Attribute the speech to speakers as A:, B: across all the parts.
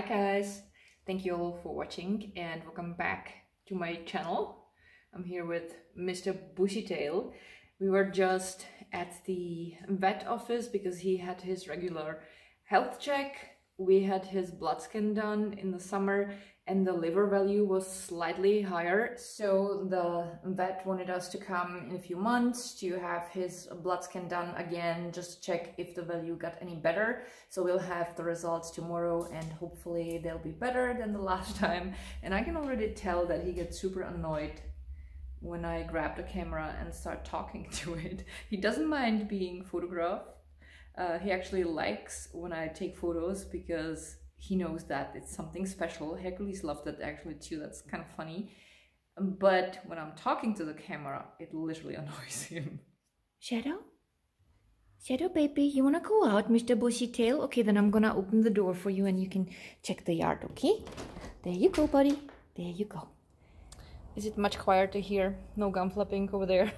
A: guys, thank you all for watching and welcome back to my channel. I'm here with Mr. Bushytail. We were just at the vet office because he had his regular health check. We had his blood scan done in the summer and the liver value was slightly higher. So the vet wanted us to come in a few months to have his blood scan done again, just to check if the value got any better. So we'll have the results tomorrow and hopefully they'll be better than the last time. And I can already tell that he gets super annoyed when I grab the camera and start talking to it. He doesn't mind being photographed. He actually likes when I take photos because he knows that it's something special. Hercules loved it actually too, that's kind of funny. But when I'm talking to the camera, it literally annoys him.
B: Shadow? Shadow baby, you wanna go out, Mr. Bushytail? Okay, then I'm gonna open the door for you and you can check the yard, okay? There you go, buddy. There you go.
A: Is it much quieter here? No gum flapping over there.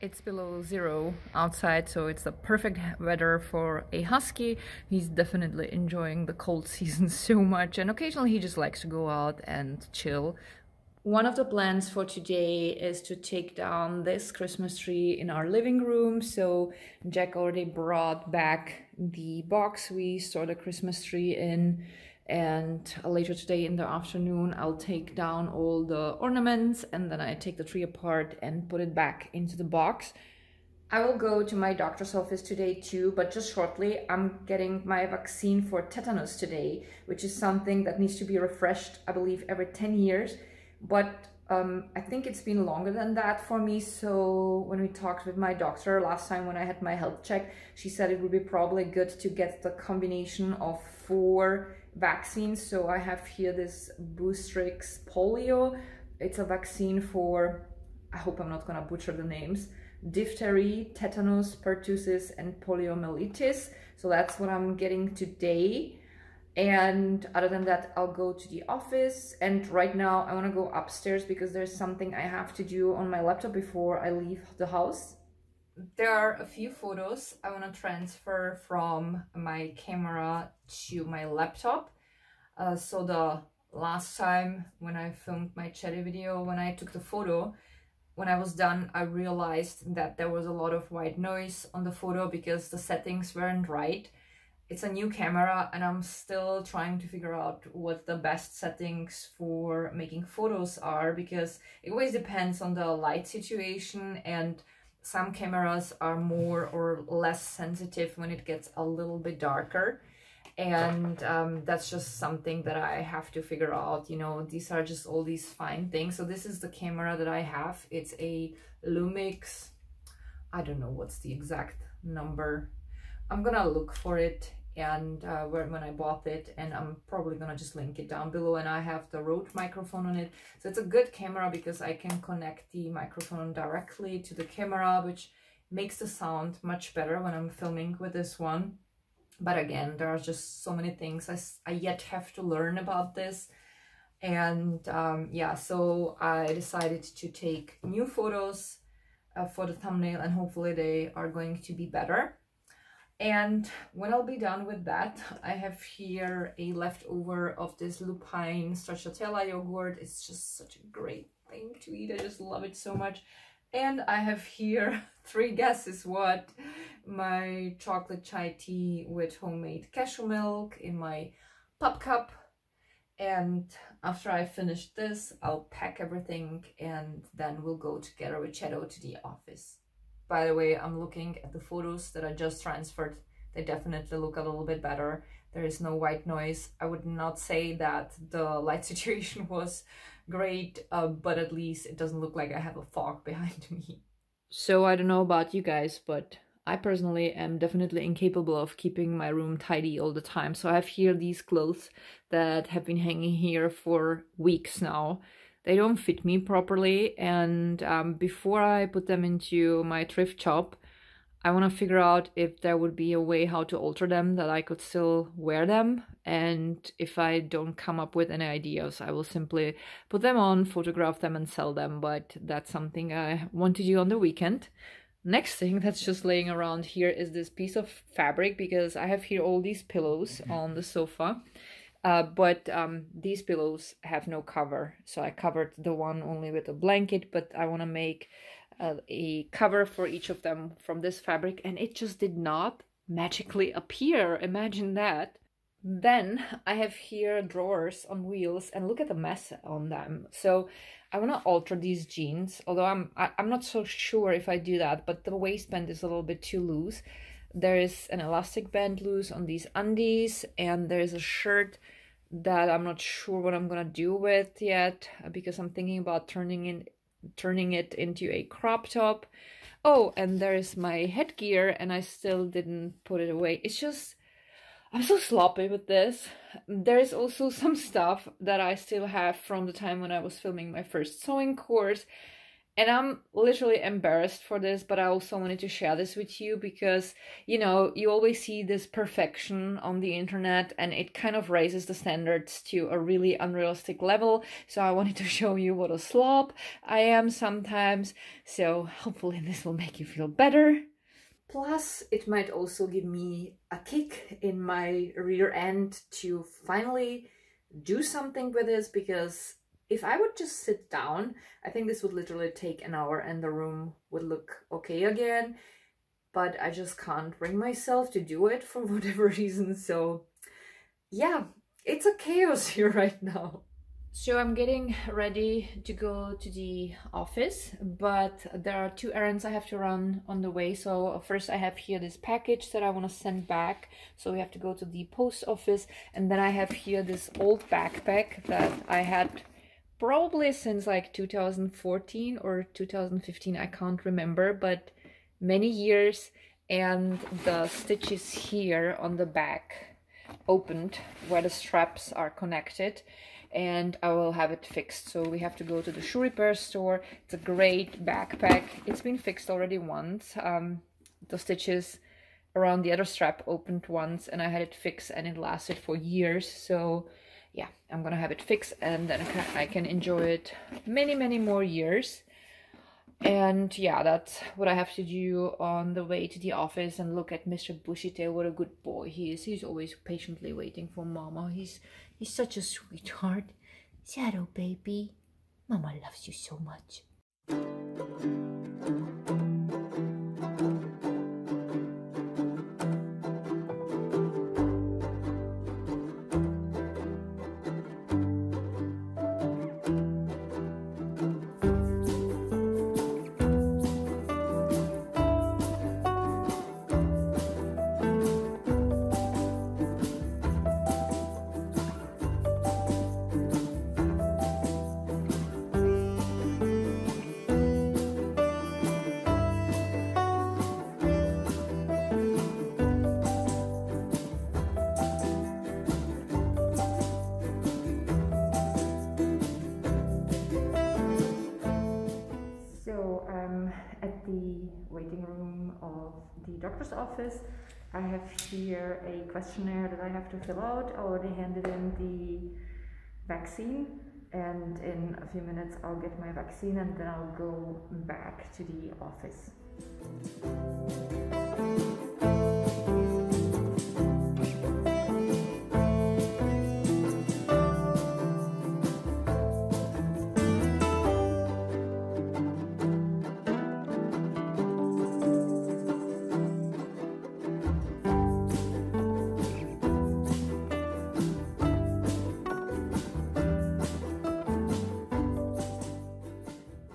A: It's below 0 outside, so it's the perfect weather for a husky. He's definitely enjoying the cold season so much, and occasionally he just likes to go out and chill. One of the plans for today is to take down this Christmas tree in our living room. So Jack already brought back the box we store the Christmas tree in. And later today in the afternoon, I'll take down all the ornaments and then I take the tree apart and put it back into the box. I will go to my doctor's office today too, but just shortly. I'm getting my vaccine for tetanus today, which is something that needs to be refreshed, I believe, every 10 years. But I think it's been longer than that for me. So when we talked with my doctor last time when I had my health check, she said it would be probably good to get the combination of 4 vaccines. So I have here this Boostrix polio. It's a vaccine for, I hope I'm not gonna butcher the names, diphthery, tetanus, pertussis, and poliomyelitis. So that's what I'm getting today. And other than that, I'll go to the office. And right now I want to go upstairs because there's something I have to do on my laptop before I leave the house. There are a few photos I want to transfer from my camera to my laptop. So the last time when I filmed my chatty video, when I took the photo, when I was done, I realized that there was a lot of white noise on the photo because the settings weren't right. It's a new camera and I'm still trying to figure out what the best settings for making photos are, because it always depends on the light situation and some cameras are more or less sensitive when it gets a little bit darker. And that's just something that I have to figure out. You know, these are just all these fine things. So this is the camera that I have. It's a Lumix. I don't know what's the exact number. I'm gonna look for it and when I bought it, and I'm probably gonna just link it down below. And I have the Rode microphone on it, so it's a good camera because I can connect the microphone directly to the camera, which makes the sound much better when I'm filming with this one. But again, there are just so many things I yet have to learn about this. And yeah, so I decided to take new photos for the thumbnail and hopefully they are going to be better. And when I'll be done with that, I have here a leftover of this lupine stracciatella yogurt. It's just such a great thing to eat. I just love it so much. And I have here 3 guesses what, my chocolate chai tea with homemade cashew milk in my pop cup. And after I finish this, I'll pack everything and then we'll go together with Shadow to the office. By the way, I'm looking at the photos that I just transferred. They definitely look a little bit better. There is no white noise. I would not say that the light situation was great, but at least it doesn't look like I have a fog behind me. So I don't know about you guys, but I personally am definitely incapable of keeping my room tidy all the time. So I have here these clothes that have been hanging here for weeks now. They don't fit me properly, and before I put them into my thrift shop, I want to figure out if there would be a way how to alter them that I could still wear them. And if I don't come up with any ideas, I will simply put them on, photograph them and sell them. But that's something I want to do on the weekend. next thing that's just laying around here is this piece of fabric, because I have here all these pillows on the sofa. But these pillows have no cover, so I covered the one only with a blanket, but I want to make a cover for each of them from this fabric, and it just did not magically appear. Imagine that. Then I have here drawers on wheels, and look at the mess on them. So I want to alter these jeans, although I'm not so sure if I do that, but the waistband is a little bit too loose. There is an elastic band loose on these undies, and there's a shirt that I'm not sure what I'm gonna do with yet, because I'm thinking about turning it into a crop top. Oh, and there's my headgear, and I still didn't put it away. It's just, I'm so sloppy with this. There's also some stuff that I still have from the time when I was filming my first sewing course, and I'm literally embarrassed for this, but I also wanted to share this with you because, you know, you always see this perfection on the internet and it kind of raises the standards to a really unrealistic level. So I wanted to show you what a slob I am sometimes. So hopefully this will make you feel better. Plus, it might also give me a kick in my rear end to finally do something with this, because if I would just sit down, I think this would literally take an hour and the room would look okay again. But I just can't bring myself to do it for whatever reason. So yeah, it's a chaos here right now. So I'm getting ready to go to the office, but there are 2 errands I have to run on the way. So first I have here this package that I want to send back. So we have to go to the post office. And then I have here this old backpack that I had probably since like 2014 or 2015, I can't remember, but many years. And the stitches here on the back opened where the straps are connected, and I will have it fixed. So we have to go to the shoe repair store. It's a great backpack. It's been fixed already once. The stitches around the other strap opened once, and I had it fixed and it lasted for years. So yeah, I'm gonna have it fixed, and then I can enjoy it many more years. And yeah, that's what I have to do on the way to the office. And look at Mr. Bushytail, what a good boy he is. He's always patiently waiting for Mama. He's such a sweetheart.
B: Shadow baby, Mama loves you so much. At the waiting room of the doctor's office. I have here a questionnaire that I have to fill out. I already handed in the vaccine, and in a few minutes I'll get my vaccine and then I'll go back to the office.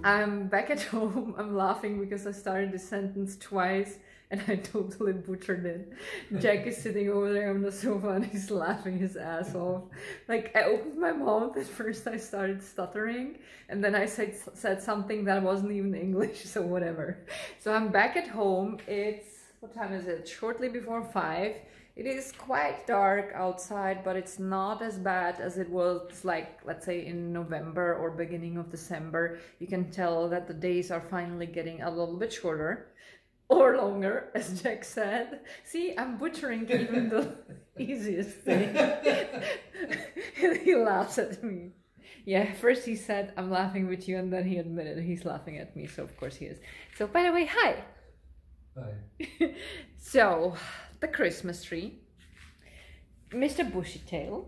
B: I'm back at home. I'm laughing because I started the sentence twice and I totally butchered it. Jack is sitting over there on the sofa and he's laughing his ass off. Like, I opened my mouth, at first I started stuttering, and then I said something that wasn't even English, so whatever. So I'm back at home. It's, what time is it? Shortly before 5. It is quite dark outside, but it's not as bad as it was, like, let's say in November or beginning of December. You can tell that the days are finally getting a little bit shorter or longer, as Jack said. See, I'm butchering even the easiest thing. He laughs at me. Yeah, first he said, I'm laughing with you, and then he admitted he's laughing at me, so of course he is. So, by the way, hi!
C: Hi.
A: So, the Christmas tree, Mr. Bushytail,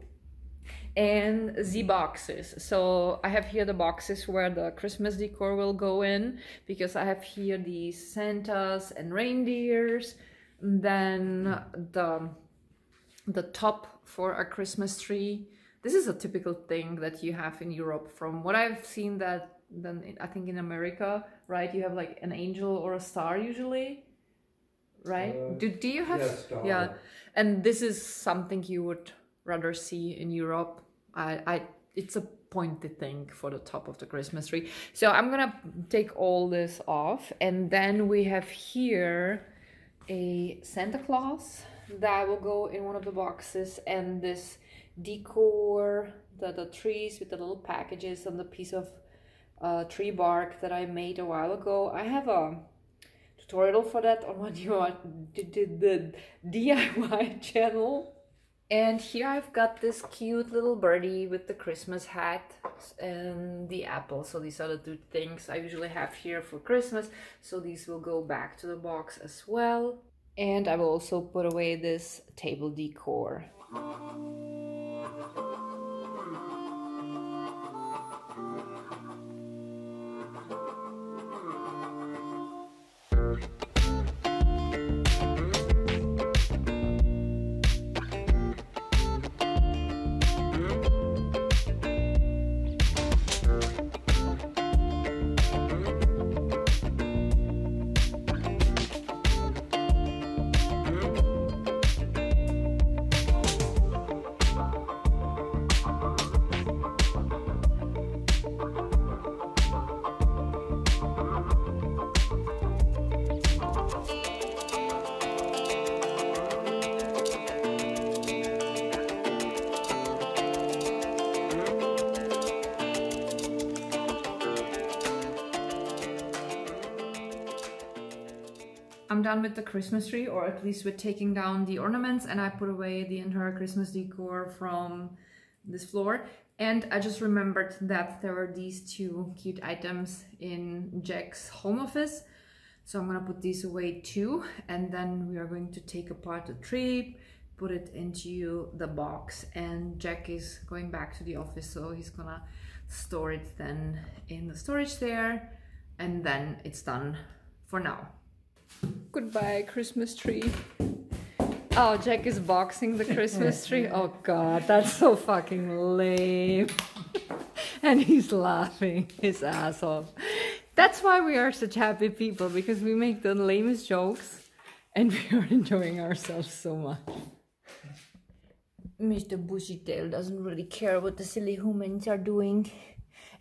A: and the boxes. So I have here the boxes where the Christmas decor will go in, because I have here the Santas and reindeers, and then the top for a Christmas tree. This is a typical thing that you have in Europe. From what I've seen, that then I think in America, right, you have like an angel or a star usually, right? Do you have?
C: Yeah, star.
A: Yeah, and this is something you would rather see in Europe. It's a pointed thing for the top of the Christmas tree. So I'm gonna take all this off, and then we have here a Santa Claus that will go in one of the boxes, and this decor, the trees with the little packages on the piece of tree bark that I made a while ago. I have a tutorial for that on what you want the DIY channel. And here I've got this cute little birdie with the Christmas hat and the apple. So these are the two things I usually have here for Christmas. So these will go back to the box as well. And I will also put away this table decor. I'm done with the Christmas tree, or at least with taking down the ornaments, and I put away the entire Christmas decor from this floor. And I just remembered that there were these two cute items in Jack's home office. So I'm gonna put these away too, and then we are going to take apart the tree, put it into the box, and Jack is going back to the office, so he's gonna store it then in the storage there, and then it's done for now. Goodbye, Christmas tree. Oh, Jack is boxing the Christmas tree. Oh God, that's so fucking lame. And he's laughing his ass off. That's why we are such happy people, because we make the lamest jokes and we are enjoying ourselves so much. Mr. Bushytail doesn't really care what the silly humans are doing,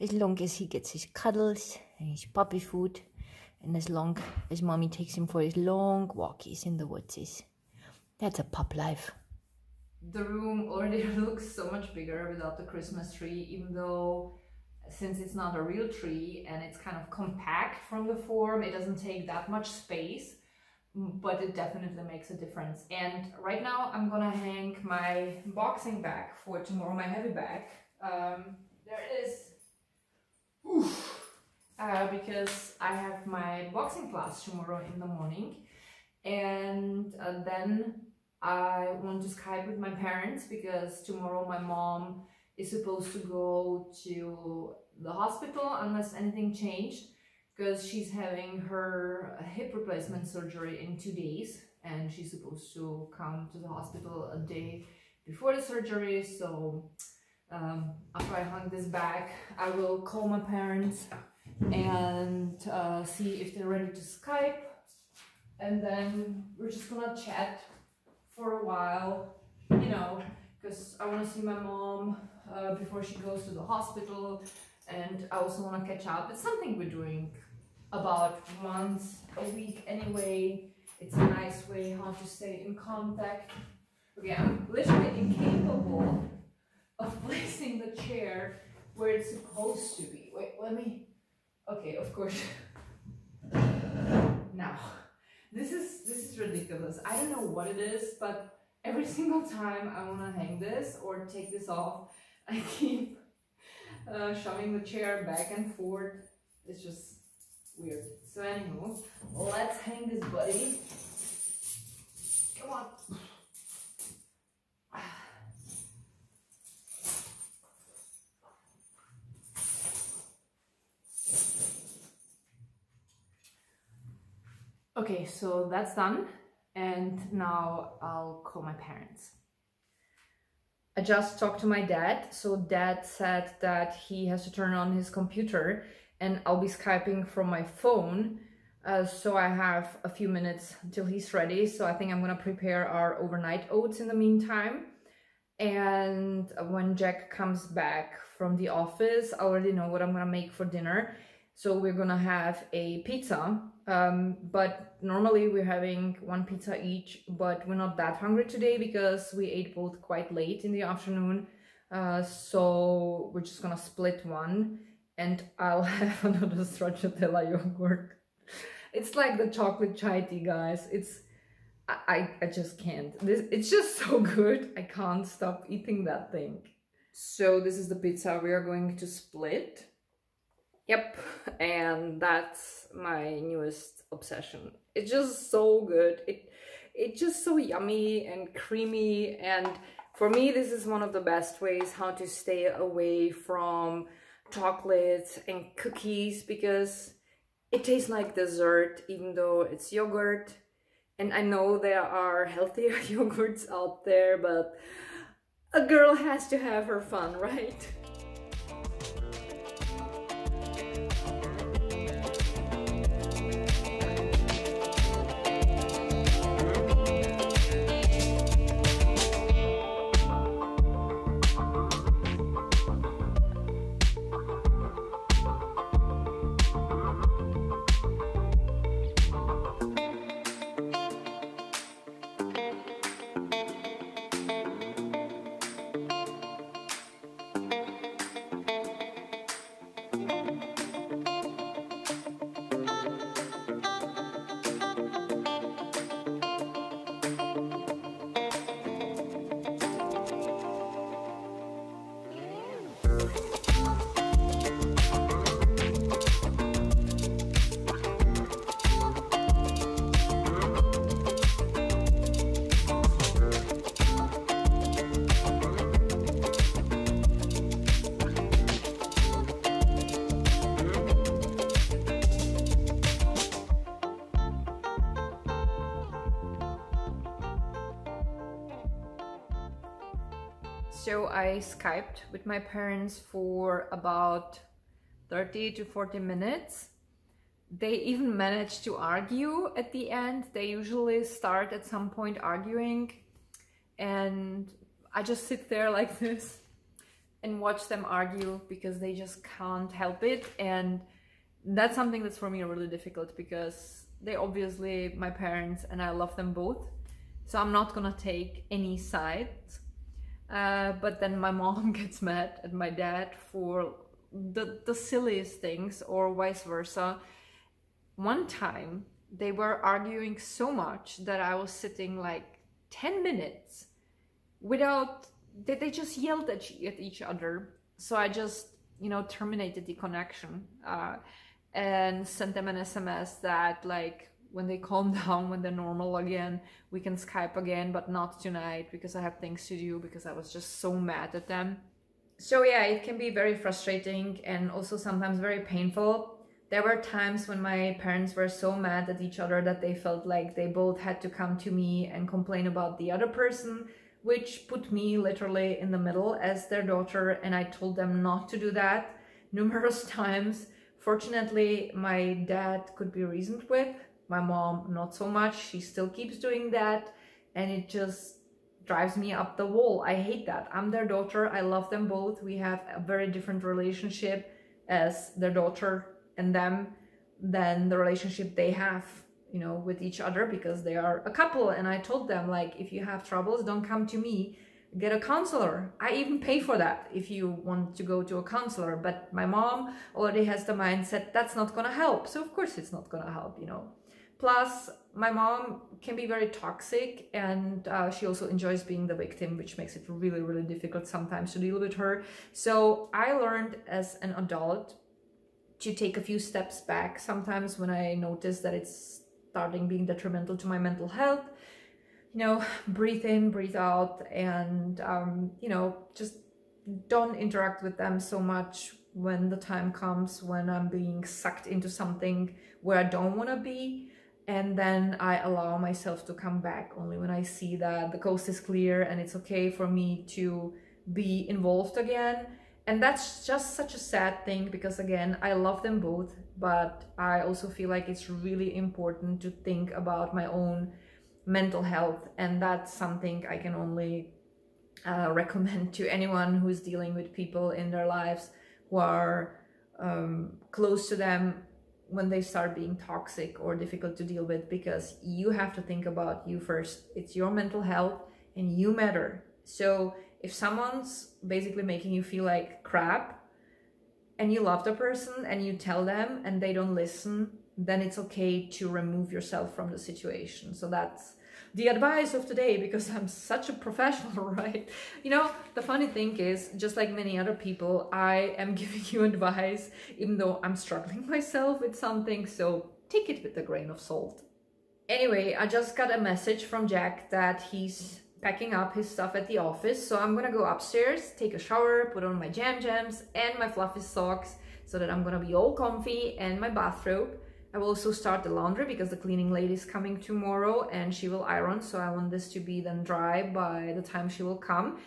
A: as long as he gets his cuddles and his puppy food. And as long as mommy takes him for his long walkies in the woods. That's a pup life. The room already looks so much bigger without the Christmas tree, even though since it's not a real tree and it's kind of compact from the form, it doesn't take that much space, but it definitely makes a difference. And right now I'm gonna hang my boxing bag for tomorrow, my heavy bag. There it is. Oof. Because I have my boxing class tomorrow in the morning, and then I want to Skype with my parents, because tomorrow my mom is supposed to go to the hospital unless anything changed, because she's having her hip replacement surgery in 2 days, and she's supposed to come to the hospital a day before the surgery. So after I hung this bag, I will call my parents and see if they're ready to Skype, and then we're just gonna chat for a while, you know, because I want to see my mom before she goes to the hospital, and I also want to catch up. It's something we're doing about once a week anyway. It's a nice way how to stay in contact. Okay, I'm literally incapable of placing the chair where it's supposed to be. Wait, let me... Okay, of course. Now, this is ridiculous. I don't know what it is, but every single time I want to hang this or take this off, I keep shoving the chair back and forth. It's just weird. So anywho, let's hang this buddy. Come on. Okay, so that's done, and now I'll call my parents. I just talked to my dad, so dad said that he has to turn on his computer and I'll be Skyping from my phone, so I have a few minutes until he's ready. So I think I'm gonna prepare our overnight oats in the meantime, and when Jack comes back from the office, I already know what I'm gonna make for dinner. So we're gonna have a pizza, but normally we're having one pizza each, but we're not that hungry today because we ate both quite late in the afternoon. So we're just gonna split one, and I'll have another stracciatella yogurt. It's like the chocolate chai tea, guys. I just can't. It's just so good. I can't stop eating that thing. So this is the pizza we are going to split. Yep, and that's my newest obsession. It's just so good. It's just so yummy and creamy, and for me this is one of the best ways how to stay away from chocolates and cookies, because it tastes like dessert even though it's yogurt. And I know there are healthier yogurts out there, but a girl has to have her fun, right? So I Skyped with my parents for about 30 to 40 minutes. They even managed to argue at the end. They usually start at some point arguing, and I just sit there like this and watch them argue because they just can't help it. And that's something that's for me really difficult because they obviously my parents and I love them both. So I'm not gonna take any sides. But then my mom gets mad at my dad for the silliest things, or vice versa. One time they were arguing so much that I was sitting like 10 minutes without, they just yelled at each other. So I just, terminated the connection and sent them an SMS that like, when they calm down, when they're normal again, we can Skype again, but not tonight because I have things to do, because I was just so mad at them. So yeah, it can be very frustrating and also sometimes very painful. There were times when my parents were so mad at each other that they felt like they both had to come to me and complain about the other person, which put me literally in the middle as their daughter, and I told them not to do that numerous times. Fortunately, my dad could be reasoned with. My mom, not so much. She still keeps doing that, and it just drives me up the wall. I hate that. I'm their daughter. I love them both. We have a very different relationship as their daughter and them than the relationship they have, with each other, because they are a couple. And I told them, like, if you have troubles, don't come to me. Get a counselor. I even pay for that if you want to go to a counselor. But my mom already has the mindset that's not gonna help. So of course it's not gonna help, Plus, my mom can be very toxic, and she also enjoys being the victim, which makes it really, really difficult sometimes to deal with her. So I learned as an adult
B: to take a few steps back sometimes when I notice that it's starting being detrimental to my mental health. You know, breathe in, breathe out, and you know, just don't interact with them so much when the time comes when I'm being sucked into something where I don't want to be. And then I allow myself to come back only when I see that the coast is clear and it's okay for me to be involved again. And that's just such a sad thing, because again, I love them both, but I also feel like it's really important to think about my own mental health, and that's something I can only recommend to anyone who's dealing with people in their lives who are close to them when they start being toxic or difficult to deal with, because you have to think about you first. It's your mental health and you matter. So if someone's basically making you feel like crap and you love the person and you tell them and they don't listen, then it's okay to remove yourself from the situation. So that's the advice of today, because I'm such a professional, right? You know, the funny thing is, just like many other people, I am giving you advice even though I'm struggling myself with something, so take it with a grain of salt. Anyway, I just got a message from Jack that he's packing up his stuff at the office, so I'm gonna go upstairs, take a shower, put on my jams and my fluffy socks so that I'm gonna be all comfy, and my bathrobe. I will also start the laundry because the cleaning lady is coming tomorrow and she will iron, so I want this to be then dry by the time she will come.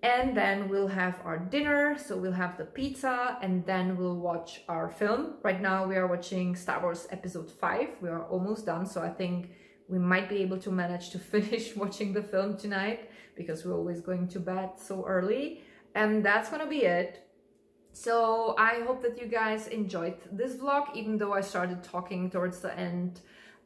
B: And then we'll have our dinner, so we'll have the pizza and then we'll watch our film. Right now we are watching Star Wars Episode 5. We are almost done, so I think we might be able to manage to finish watching the film tonight, because we're always going to bed so early. And that's gonna be it. So I hope that you guys enjoyed this vlog, even though I started talking towards the end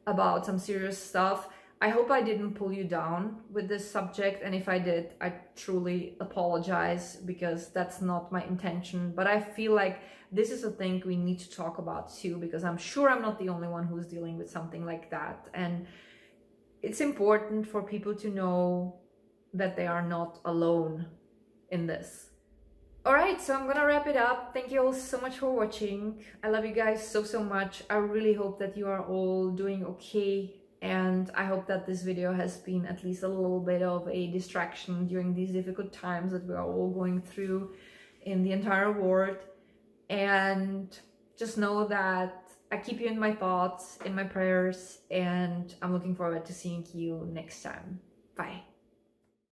B: about some serious stuff. I hope I didn't pull you down with this subject, and if I did, I truly apologize, because that's not my intention. But I feel like this is a thing we need to talk about too, because I'm sure I'm not the only one who's dealing with something like that. And it's important for people to know that they are not alone in this. Alright, so I'm gonna wrap it up. Thank you all so much for watching. I love you guys so much. I really hope that you are all doing okay, and I hope that this video has been at least a little bit of a distraction during these difficult times that we are all going through in the entire world. And just know that I keep you in my thoughts, in my prayers, and I'm looking forward to seeing you next time. Bye.